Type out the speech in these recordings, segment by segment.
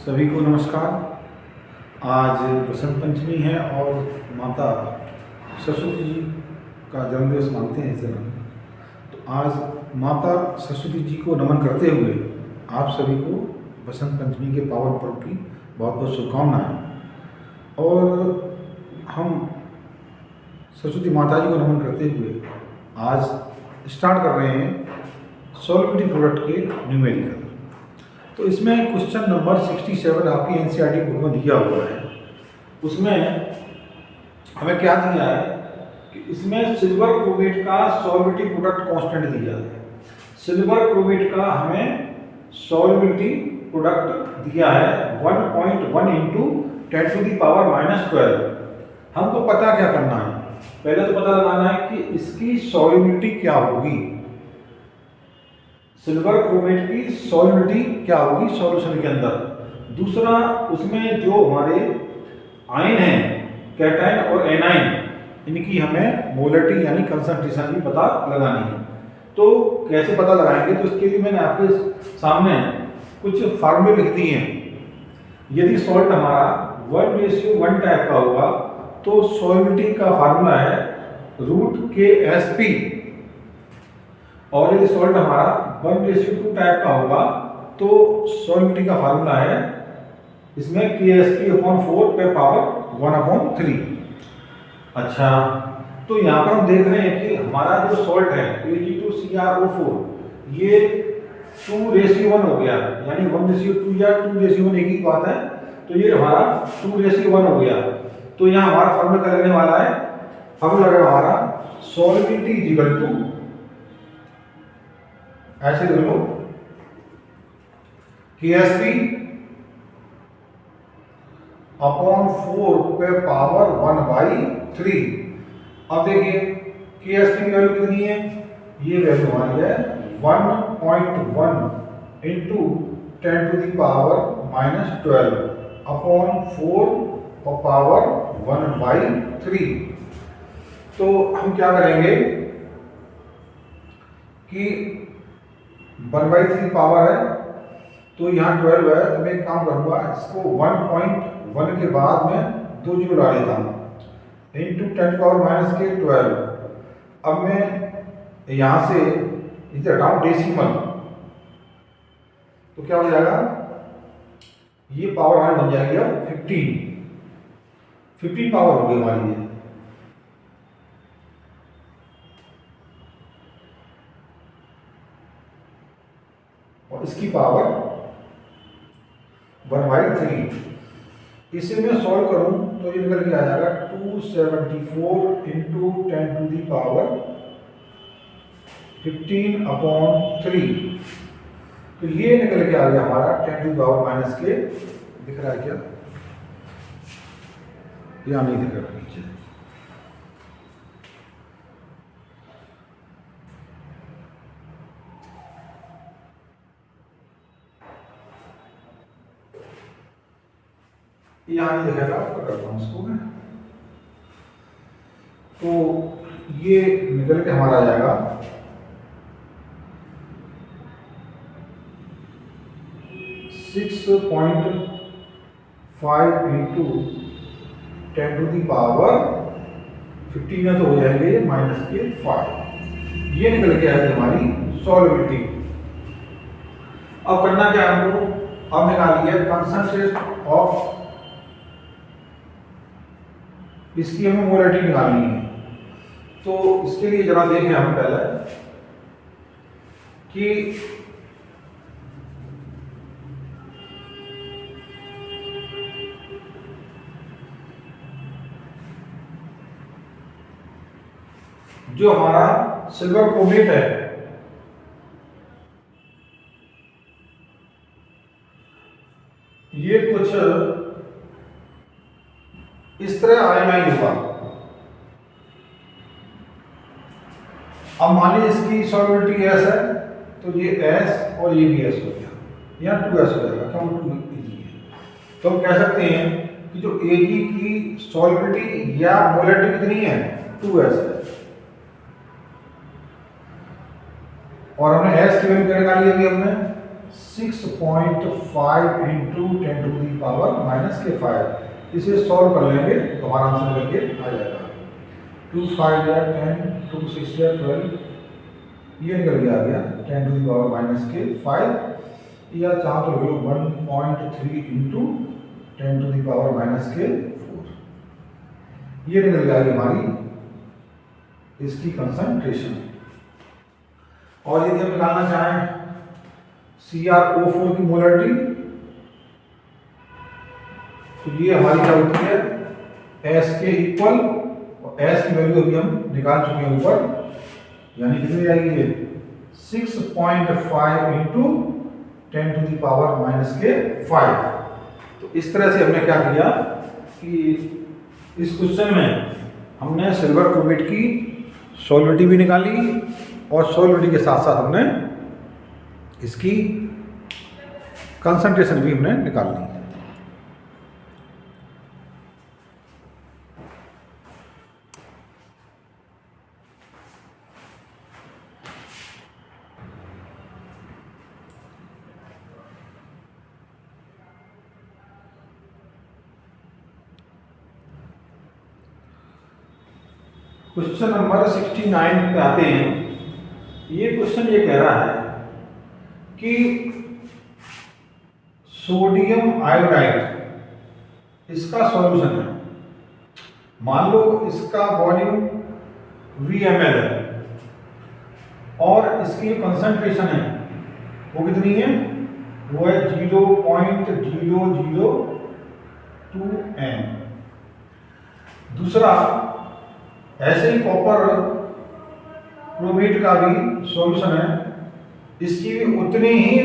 सभी को नमस्कार। आज बसंत पंचमी है और माता सरस्वती जी का जन्मदिवस मानते हैं इस दिन। तो आज माता सरस्वती जी को नमन करते हुए आप सभी को बसंत पंचमी के पावन पर्व की बहुत बहुत शुभकामनाएं। और हम सरस्वती माता जी को नमन करते हुए आज स्टार्ट कर रहे हैं सॉल्युबिलिटी प्रोडक्ट के न्यूमेरिकल। तो इसमें क्वेश्चन नंबर 67 आपकी एनसीईआरटी बुक में दिया हुआ है। उसमें हमें क्या दिया है कि इसमें सिल्वर क्रोमेट का सॉल्युबिलिटी प्रोडक्ट कांस्टेंट दिया है। सिल्वर क्रोमेट का हमें सॉल्युबिलिटी प्रोडक्ट दिया है 1.1 इंटू 10⁻⁻12। हमको पता क्या करना है, पहले तो पता लगाना है कि इसकी सॉल्युबिलिटी क्या होगी, सिल्वर क्रोमेट की सॉल्युबिलिटी क्या होगी सॉल्यूशन के अंदर। दूसरा, उसमें जो हमारे आयन हैं कैटायन और एनायन, इनकी हमें मोलरिटी यानी कंसंट्रेशन भी पता लगानी है। तो कैसे पता लगाएंगे, तो इसके लिए मैंने आपके सामने कुछ फार्मूले लिख दिए हैं। यदि सॉल्ट हमारा 1:1 टाइप का होगा तो सॉल्युबिलिटी का फार्मूला है √Ksp, और यदि सॉल्ट हमारा 1:2 टाइप का होगा तो सॉल्युबिलिटी का फार्मूला है इसमें Ksp/4 पे पावर 1/3। अच्छा, तो यहाँ पर हम देख रहे हैं कि हमारा जो सॉल्ट है Ag2CrO4 ये 2:1 हो गया, यानी 1:2 या 2:1 एक ही बात है। तो ये हमारा 2:1 हो गया। तो यहाँ हमारा फार्मूला क्या लगने वाला है, फार्मूला लगेगा हमारा सॉल्युबिलिटी इक्वल टू, ऐसे लिख लो, Ksp/4 पे पावर 1/3। अब देखिए Ksp की वैल्यू कितनी है, ये वैल्यू हमारी है 1.1 इंटू 10⁻⁻12 अपॉन 4 और पावर 1/3। तो हम क्या करेंगे कि 1/3 पावर है तो यहाँ 12 है, तो मैं एक काम करूँगा, इसको 1.1 के बाद में 2 जीरो ला लेता हूँ इंटू 10⁻⁻12। अब मैं यहाँ से इसे हटाऊँ डेसिमल, तो क्या हो जाएगा, ये पावर हमारी बन जाएगी अब 15 पावर होगी हमारी ये। और इसकी पावर 1/3। इसे मैं सॉल्व करूं तो ये निकल के आ जाएगा 274 इंटू 10⁻15/3। तो ये निकल के आ गया हमारा 10⁻⁻के, दिख रहा है क्या, या नहीं दिख रहा नीचे, यहाँ नहीं दिखेगा, आपको करता हूँ इसको मैं। तो ये निकल के हमारा आ जाएगा 6.5 इंटू 10⁻15 में तो हो जाएंगे -5। ये निकल के आएगी हमारी सॉल्युबिलिटी। अब करना क्या है हमको, अब निकालिए कंसंट्रेशन ऑफ, इसकी हमें मोलरिटी निकालनी है। तो इसके लिए जरा देखें हम पहले कि जो हमारा सिल्वर क्रोमेट है ये कुछ इस तरह आयनाइज हुआ। अब मान लीजिए इसकी सॉल्युबिलिटी S है तो ये S और ये भी S हो गया, यहाँ 2S हो जाएगा, क्यों 2Ag है। तो हम कह सकते हैं कि जो Ag की सॉल्युबिलिटी या मोलरिटी कितनी है, 2S है। और हमने S की वैल्यू क्या निकाली अभी हमने 6.5 इंटू 10⁻⁻⁵ इसे सॉल्व कर लेंगे तो हमारा आंसर करके आ जाएगा। 2 5 या 10, 2 6 या 12, ये निकल के आ गया 10⁻⁻⁵, या चाहो तो लो 1.3 इंटू 10⁻⁻⁴, ये निकल के आ गई हमारी इसकी कंसंट्रेशन। और यदि हम निकालना चाहें CrO4 की मोलरिटी, तो ये हमारी क्या होती है S के इक्वल, और S की वैल्यू अभी हम निकाल चुके हैं ऊपर, यानी कितनी आएगी ये 6.5 इंटू 10⁻⁻⁵। तो इस तरह से हमने क्या किया कि इस क्वेश्चन में हमने सिल्वर क्रोमेट की सॉल्युबिलिटी भी निकाली और सॉल्युबिलिटी के साथ साथ हमने इसकी कंसंट्रेशन भी हमने निकाल ली। क्वेश्चन नंबर 69 पे आते हैं। ये क्वेश्चन ये कह रहा है कि सोडियम आयोडाइड इसका सॉल्यूशन है। मान लो इसका वॉल्यूम VmL है और इसकी कंसंट्रेशन है वो कितनी है, वो है 0.002 m। दूसरा, ऐसे ही कॉपर क्रोमेट का भी सॉल्यूशन है, इसकी भी उतनी ही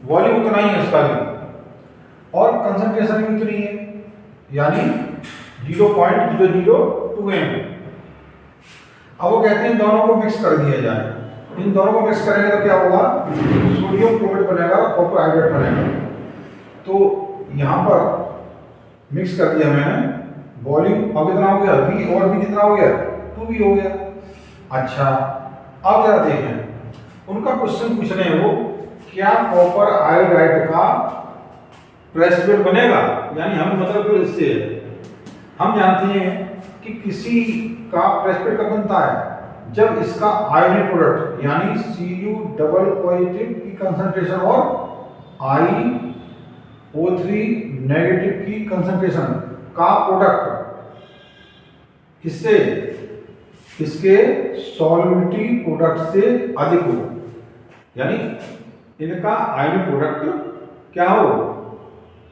वॉल्यूम उतना ही है इसका भी, और कंसंट्रेशन भी उतनी है, यानी 0.002 m। अब वो कहते हैं इन दोनों को मिक्स कर दिया जाए। इन दोनों को मिक्स करेंगे तो क्या होगा, सोडियम क्रोमेट बनेगा और कॉपर आयोडाइड बनेगा। तो यहाँ पर मिक्स कर दिया मैंने, वॉल्यूम अब कितना हो गया V, और V कितना हो गया 2V हो गया। अच्छा, अब जरा देखें, उनका क्वेश्चन पूछ रहे हैं वो, क्या कॉपर आयोडाइड का प्रेसिपिटेट बनेगा, यानी हम मतलब फिर इससे हम जानते हैं कि किसी का प्रेसिपिटेट कब बनता है, जब इसका आयनिक प्रोडक्ट यानी Cu डबल पॉजिटिव की कंसंट्रेशन और iO3 नेगेटिव की कंसंट्रेशन का प्रोडक्ट किससे, इसके सॉल्युबिलिटी प्रोडक्ट से अधिक हो, यानी इनका आयनिक प्रोडक्ट क्या हो,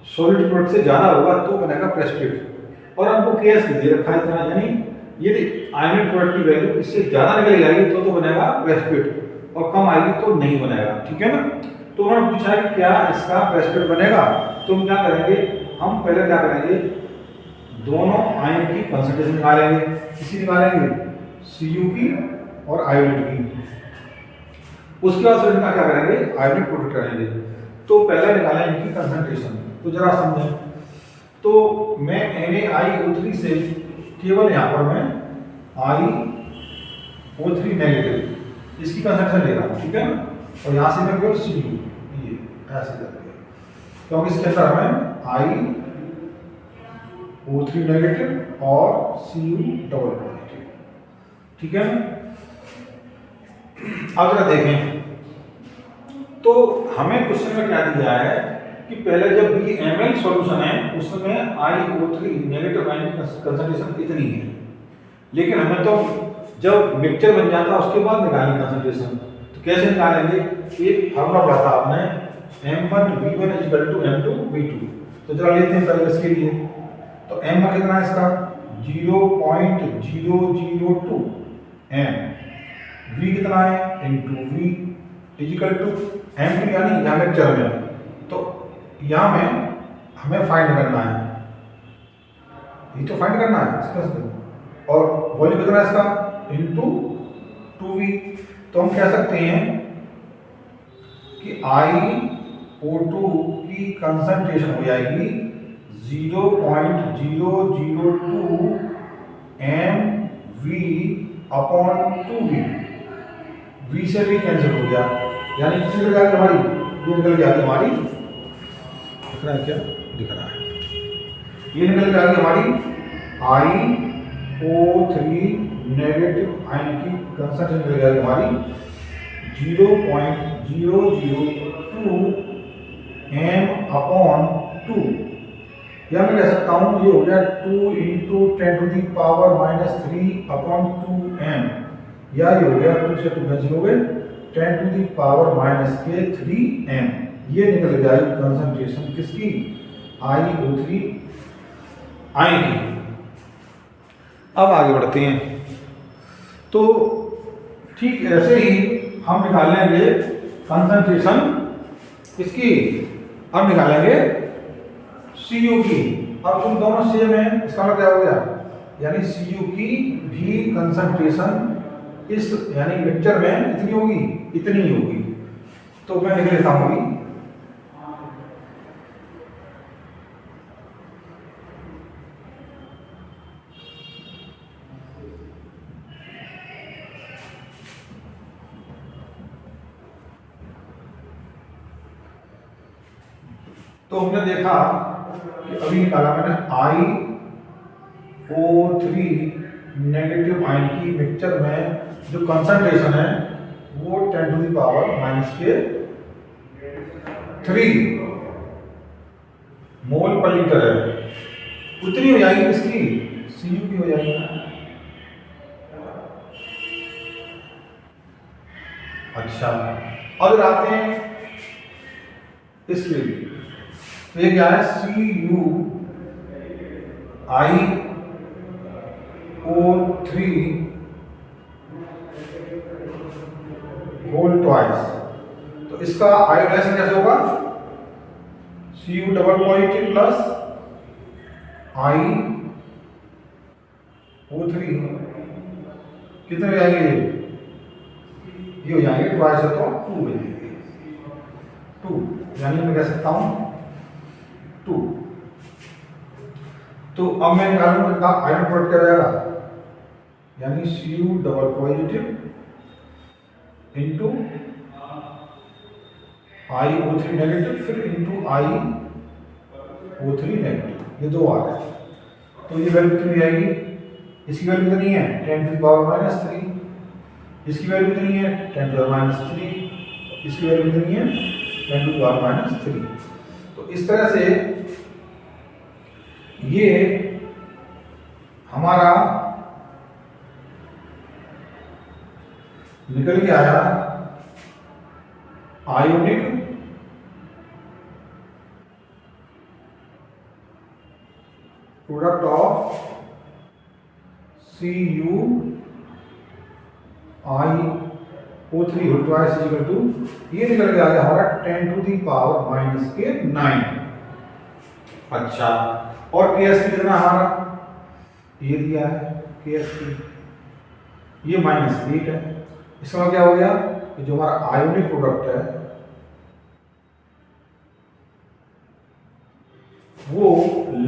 सॉल्युबिलिटी प्रोडक्ट से ज्यादा होगा तो बनेगा प्रेसिपिटेट। और हमको केस दे रखा है इतना, यानी यदि आयनिक प्रोडक्ट की वैल्यू इससे ज्यादा निकल जाएगी तो बनेगा प्रेसिपिटेट, और कम आएगी तो नहीं बनेगा, ठीक है ना। तो उन्होंने पूछा कि क्या इसका प्रेसिपिटेट बनेगा, तो हम क्या करेंगे, हम पहले क्या करेंगे, दोनों आयन की कंसंट्रेशन निकालेंगे। किसी निकालेंगे Cu की और आयोडाइड की। उसके बाद फिर इनका क्या करेंगे, आयोनिक प्रोडक्ट करेंगे। तो पहले निकालें इनकी कंसंट्रेशन, तो जरा समझें। तो मैं NaIO3 से केवल यहाँ पर मैं iO3 नेगेटिव इसकी कंसंट्रेशन ले रहा हूँ, ठीक है ना, और यहाँ से मैं केवल Cu, ये ऐसे करके, क्योंकि इसके अंदर हमें iO3 नेगेटिव और Cu डबल पॉजिटिव, ठीक है ना। अब जरा देखें, तो हमें क्वेश्चन में क्या दिया है कि पहले जब VmL सॉल्यूशन है उसमें iO3 नेगेटिव आयन की कंसंट्रेशन इतनी है, लेकिन हमें तो जब मिक्सचर बन जाता है उसके बाद निकालेंगे कंसंट्रेशन। तो कैसे निकालेंगे, एक फार्मूला पढ़ा था आपने, M1V1 = M2V2। तो जरा लेते हैं पहले इसके लिए। तो M1 कितना है इसका 0.002 m, V कितना है into V = M2, यानी यहाँ मिक्सचर में। तो यहाँ में हमें फाइंड करना है, ये तो फाइंड करना है इसका, और वॉल्यूम कितना है इसका into 2V। तो हम कह सकते हैं कि iO2 की कंसंट्रेशन हो जाएगी 0.002 mV/2V। V से भी कैंसिल हो गया, यानी कितनी हो जाएगी हमारी ये निकल के आ गई हमारी, दिख रहा है क्या, दिख रहा है, ये निकल के आ गई हमारी IO3 नेगेटिव आयन की कंसंट्रेशन निकल गई हमारी 0.002 m/2, या मैं कह सकता हूँ ये हो गया 2 × 10⁻³ m, या ये हो गया 2 से 2 कैंसिल हो गए 10⁻³ ये निकल गया कंसंट्रेशन किसकी, IO3 आयन की। अब आगे बढ़ते हैं, तो ठीक ऐसे ही हम निकाल लेंगे कंसंट्रेशन किसकी, अब निकालेंगे Cu की। अब तुम दोनों सेम है, इसका मतलब क्या हो गया, यानी Cu की भी कंसंट्रेशन इस यानी मिक्सचर में कितनी होगी, इतनी ही होगी। तो मैं लिख लेता हूँ अभी, तो हमने देखा कि अभी निकाला मैंने IO3 नेगेटिव आयन की मिक्सचर में जो कंसंट्रेशन है वो 10⁻³ मोल पर लीटर है, उतनी हो जाएगी इसकी Cu की हो जाएगी। अच्छा, अब आते हैं इसके लिए, तो ये क्या है, CuiO3 होल ट्वाइस, तो इसका आयोडाइजेशन कैसे होगा, Cu double positive plus IO3 कितने हो जाएंगे, ये हो जाएंगे ट्वाइस है तो 2 हो जाएंगे, 2, यानी मैं कह सकता हूं 2। तो अब मैं निकालूंगा इनका आयन प्रोडक्ट क्या जाएगा, यानी Cu double positive into IO3 negative फिर इंटू IO3 नेगेटिव, ये दो आ रहे हैं। तो ये वैल्यू कितनी आएगी, इसकी वैल्यू कितनी है 10⁻³ इसकी वैल्यू कितनी है 10⁻³, इसकी वैल्यू कितनी है 10⁻³। तो इस तरह से ये हमारा निकल के आया ionic product of CuiO3 whole twice equal to, ये निकल के आ गया हमारा 10⁻⁹। अच्छा, और KSP कितना हमारा, ये दिया है KSP, ये -8 है। इसका क्या हो गया कि जो हमारा आयोनिक प्रोडक्ट है वो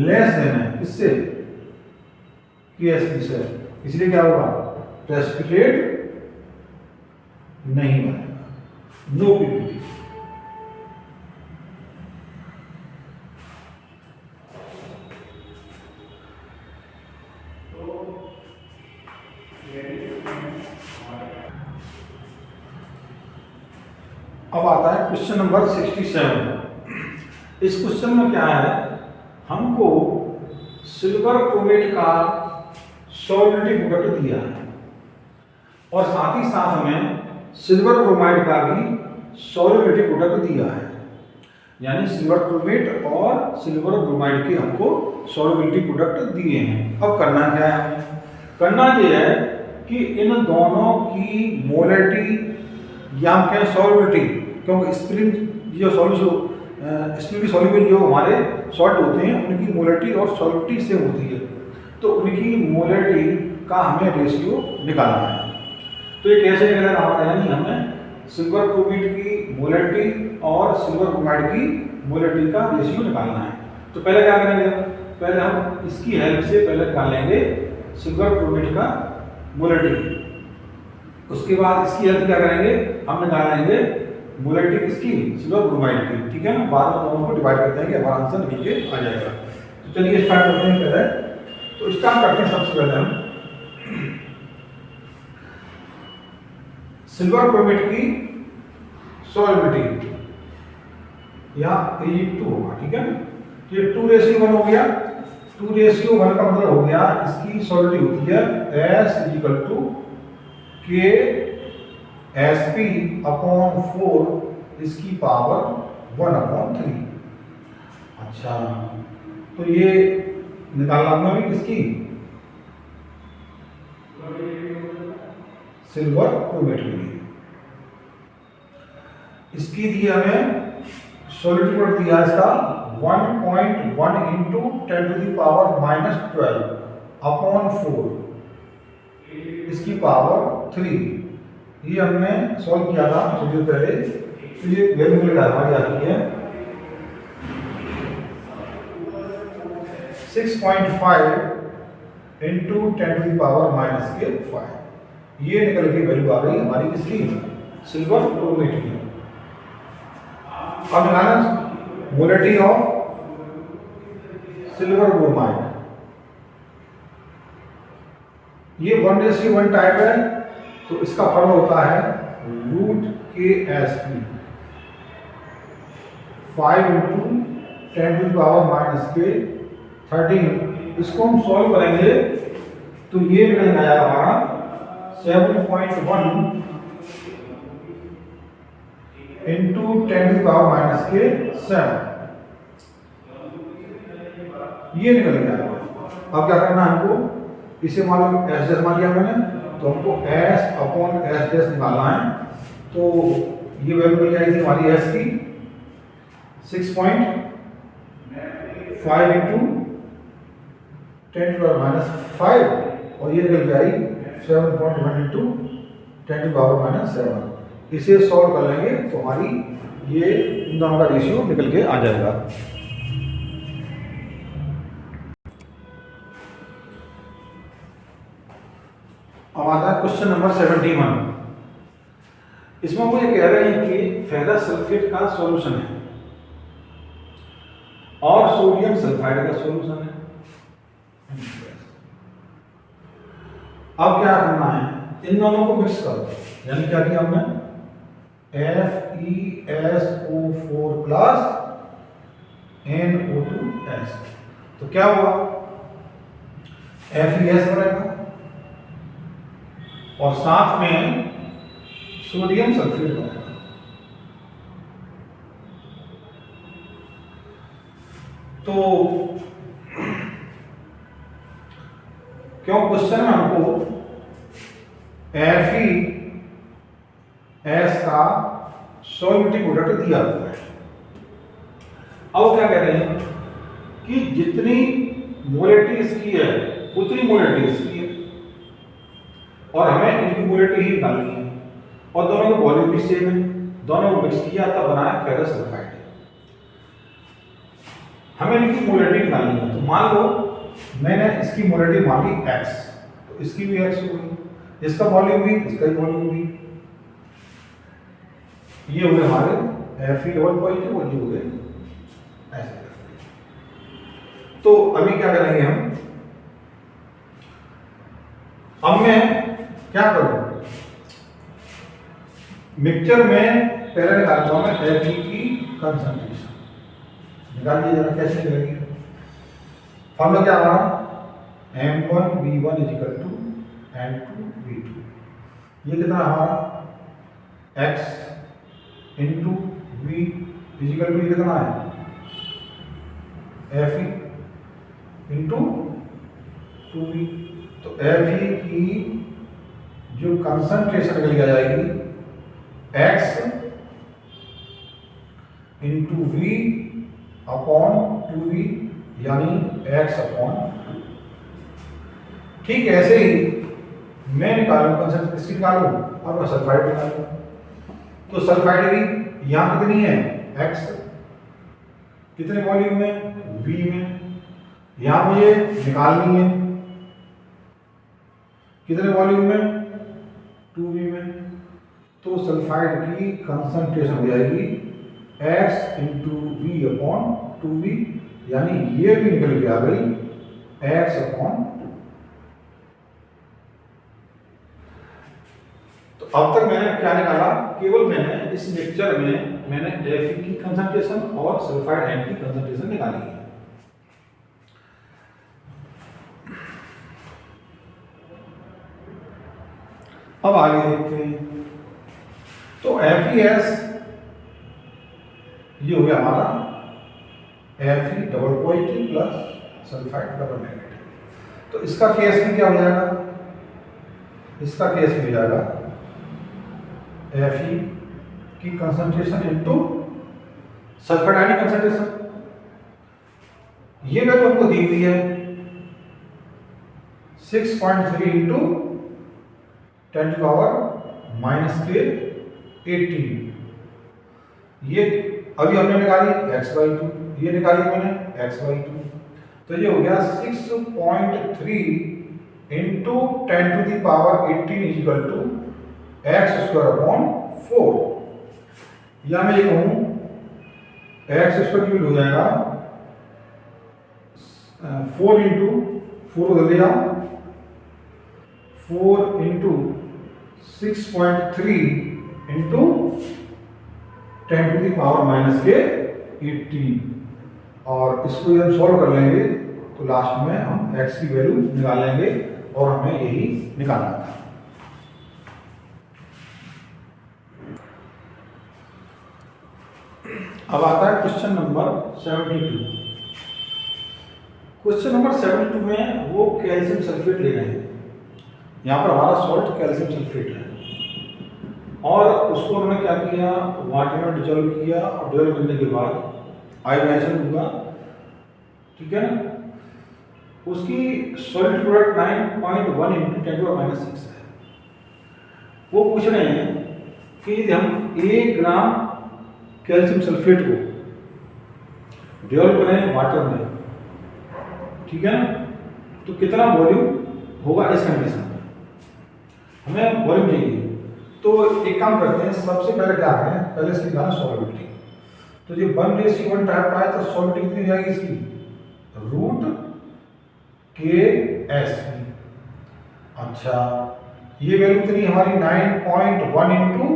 लेस देन है किससे, KSP से, इसलिए क्या होगा प्रेसिपिटेट नहीं बनेगा, नो पीपीटी। अब आता है क्वेश्चन नंबर 67। इस क्वेश्चन में क्या है, हमको सिल्वर क्रोमेट का सॉल्युबिलिटी प्रोडक्ट दिया है और साथ ही साथ हमें सिल्वर क्रोमाइड का भी सॉल्युबिलिटी प्रोडक्ट दिया है, यानी सिल्वर क्रोमेट और सिल्वर ब्रोमाइड के हमको सॉल्युबिलिटी प्रोडक्ट दिए हैं। अब करना क्या है, हमें करना ये है कि इन दोनों की मोलरिटी या हम कहें सॉल्युबिलिटी, क्योंकि स्प्रिंग जो स्प्रिंग की सॉल्युबल जो हमारे सॉल्ट होते हैं उनकी मोलरिटी और सॉल्युबिलिटी सेम होती है, तो उनकी मोलरिटी का हमें रेशियो निकालना है। तो ये कैसे निकालना हमारा, यानी हमें सिल्वर क्रोमेट की मोलरिटी और सिल्वर ब्रोमाइड की मोलरिटी का रेशियो निकालना है। तो पहले क्या करेंगे, पहले हम इसकी हेल्प से पहले निकाल लेंगे सिल्वर क्रोमेट का मोलरिटी, उसके बाद इसकी हेल्प क्या करेंगे, हम निकाल लेंगे मोलैरिटी किसकी, सिल्वर ब्रोमाइड की, ठीक है ना। बाद में दोनों को डिवाइड करते हैं कि हमारा आंसर निकल के आ जाएगा। तो चलिए स्टार्ट करते हैं पहले। तो स्टार्ट करते हैं सबसे पहले हम सिल्वर क्रोमेट की सॉल्युबिलिटी, यहाँ E2 होगा, ठीक है ना। तो ये 2:1 हो गया। 2:1 का मतलब हो गया इसकी सॉल्युबिलिटी होती है S = K(Sp)/4 इसकी पावर 1/3। अच्छा, तो ये निकालना हमने भी किसकी, सिल्वर क्रोमेट के लिए। इसकी दी हमें सॉल्युबिलिटी दिया इसका 1.1 × 10⁻⁻12/4 इसकी पावर 3। ये हमने सॉल्व किया था थोड़ी देर पहले। तो ये वैल्यू हमारी आती है 6.5 × 10⁻⁻5। ये निकल के वैल्यू आ गई हमारी किसकी, सिल्वर क्रोमेट की। अब निकालना मोलैरिटी ऑफ सिल्वर ब्रोमाइड। ये 1:1 टाइप है, तो इसका फॉर्मूला होता है √Ksp 5 × 10⁻⁻13। इसको हम सॉल्व करेंगे तो ये निकल आया हमारा 7.1 × 10⁻⁻7। ये निकल गया। अब क्या करना है हमको, इसे मालूम S' मान लिया मैंने, तो हमको S/S' निकालना है। तो ये वैल्यू मिल जाएगी हमारी S की 6.5 × 10⁻⁵, और ये निकल जाएगी 7.1 × 10⁻⁷। इसे सॉल्व कर लेंगे तो हमारी ये इन दोनों का रेशियो निकल के आ जाएगा। अब आता है क्वेश्चन नंबर 71। इसमें वो ये कह रहे हैं कि फेरस सल्फेट का सॉल्यूशन है और सोडियम सल्फाइड का सॉल्यूशन है। अब क्या करना है, इन दोनों को मिक्स करो। यानी क्या किया हमने, FeSO4 NO2S। तो क्या हुआ, FeS बनेगा और साथ में सोडियम सल्फेट बनेगा। तो क्यों क्वेश्चन में हमको FeS का सॉल्युबिलिटी प्रोडक्ट दिया हुआ है। अब क्या कह रहे हैं कि जितनी मोलैरिटी इसकी है उतनी मोलैरिटी इसकी है, और हमें इनकी मोलैरिटी ही निकालनी है, और दोनों का वॉल्यूम भी सेम है। दोनों को मिक्स किया तब बना है फेरस सल्फाइड। हमें इनकी मोलैरिटी निकालनी है। तो मान लो मैंने इसकी मोलैरिटी मान ली X, तो इसकी भी X होगी, इसका वॉल्यूम भी, इसका ही वॉल्यूम भी। ये हुए हमारे Fe डबल पॉजिटिव और ये हुए ऐसे। तो अभी क्या करेंगे हम, अब मैं क्या करूं, मिक्सचर में पहले निकालता हूं मैं Fe की कंसंट्रेशन। निकाल दिया जरा, कैसे निकलेगी। फॉर्मूला क्या हमारा, M1V1 = N2V2। ये कितना हमारा X × V = कितना है, Fe × 2V। तो Fe की जो कंसंट्रेशन निकल के आ जाएगी X × V/2V, यानी X/2। ठीक ऐसे ही मैं निकालूं कंसंट्रेशन, किसकी निकालूं, अब मैं सल्फाइड निकालूं। तो सल्फाइड की यहाँ कितनी है, X, कितने वॉल्यूम में, V में। यहाँ मुझे निकालनी है कितने वॉल्यूम में, 2V में। तो सल्फाइड की कंसंट्रेशन हो जाएगी x into we upon 2v, यानी ये भी निकल के आ गई x अपॉन 2। तो अब तक मैंने क्या निकाला, केवल मैंने इस मिक्सचर में मैंने Fe की कंसंट्रेशन और सल्फाइड आयन की कंसंट्रेशन निकाली है। अब आगे देखते हैं। तो FeS ये हो गया हमारा Fe double positive plus sulphide double negative. तो इसका केस भी क्या हो जाएगा, इसका केस भी हो जाएगा Fe की कंसंट्रेशन इनटू सल्फाइड आयन की कंसंट्रेशन। ये वैल्यू हमको दी हुई है 6.3 इंटू 10 की पावर माइनस के 18। ये अभी हमने निकाली x/2, ये निकाली मैंने x/2, तो ये हो गया 6.3 into 10 to the power 18 equal to X square upon 4। या मैं ये कहूँ एक्स स्क्वायर की हो जाएगा 4 इंटू 4 बदल दिया 4 into 6.3 into 10 to the power minus के 18। और इसको हम सॉल्व कर लेंगे तो लास्ट में हम x की वैल्यू निकाल लेंगे और हमें यही निकालना था। अब आता है क्वेश्चन नंबर 72। क्वेश्चन नंबर 72 में वो कैल्शियम सल्फेट ले रहे हैं। यहाँ पर हमारा सॉल्ट कैल्शियम सल्फेट है और उसको उन्होंने क्या किया, वाटर में डिजोल्व किया और डिजोल्व करने के बाद आयोनाइजेशन हुआ, ठीक है ना। उसकी सॉलिड प्रोडक्ट 9.1 इंटू 10⁻⁶ है। वो पूछ रहे हैं कि हम 1 ग्राम कैल्शियम सल्फेट को डिजोल्व करें वाटर में, ठीक है ना, तो कितना वॉल्यूम होगा इस कंडीशन में, हमें वॉल्यूम चाहिए। तो एक काम करते हैं, सबसे पहले क्या करें, पहले इसकी निकालें सॉल्युबिलिटी। तो ये 1:1 टाइप का है तो सॉल्युबिलिटी कितनी जाएगी इसकी, √KS। अच्छा, ये वैल्यू कितनी हमारी 9.1 इंटू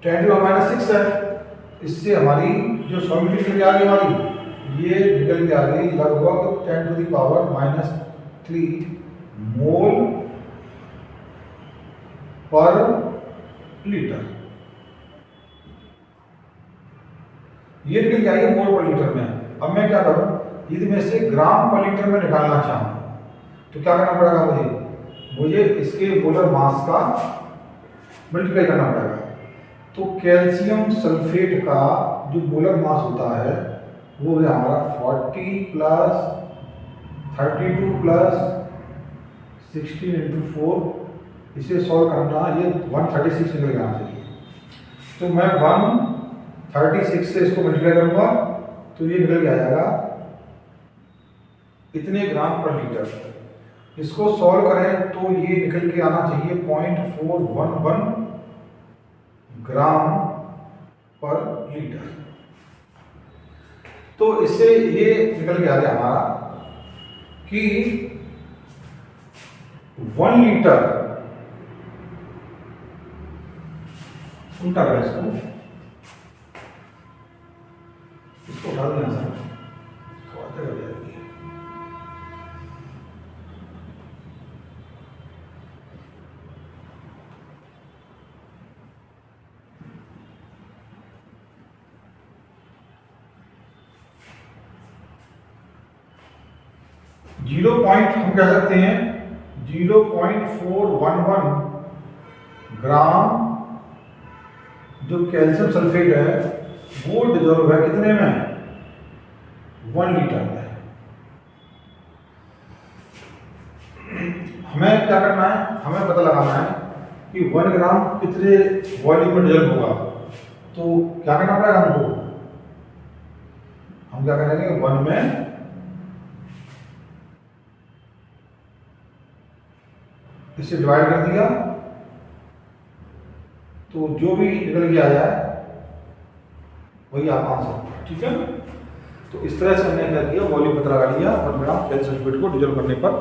10⁻⁶ है। इससे हमारी जो सॉल्युबिलिटी निकल आ गई हमारी, ये निकल के आ गई लगभग 10 टू दी पावर -3 मोल पर लीटर। ये निकल जाएगी मोल पर लीटर में। अब मैं क्या करूं, यदि मैं इसे ग्राम पर लीटर में निकालना चाहूं तो क्या करना पड़ेगा, मुझे इसके मोलर मास का मल्टीप्लाई करना पड़ेगा। तो कैल्शियम सल्फेट का जो मोलर मास होता है वो है हमारा 40 प्लस 32 प्लस 16 इंटू 4। इसे सॉल्व करना, ये 136 निकल आना चाहिए। तो मैं 136 से इसको मल्टीप्लाई करूंगा तो ये निकल के आ जाएगा इतने ग्राम पर लीटर। इसको सॉल्व करें तो ये निकल के आना चाहिए 0.411 ग्राम पर लीटर। तो इससे ये निकल के आ गया हमारा कि 1 लीटर, उल्टा करें इसको उठा देना सर, हो जाएगी। जीरो पॉइंट हम कह सकते हैं 0.411 ग्राम जो कैल्शियम सल्फेट है वो डिजोल्व है कितने में, 1 लीटर में। हमें क्या करना है, हमें पता लगाना है कि 1 ग्राम कितने वॉल्यूम में डिजोल्व होगा। तो क्या करना पड़ेगा हमको, हम क्या करेंगे 1 में इसे डिवाइड कर दिया तो जो भी निकल के आया है वही आप आंसर, ठीक है। तो इस तरह से हमने क्या किया, वॉल्यूम पता लगा लिया और परिणाम कैल्शियम सल्फेट को डिजोल्व करने पर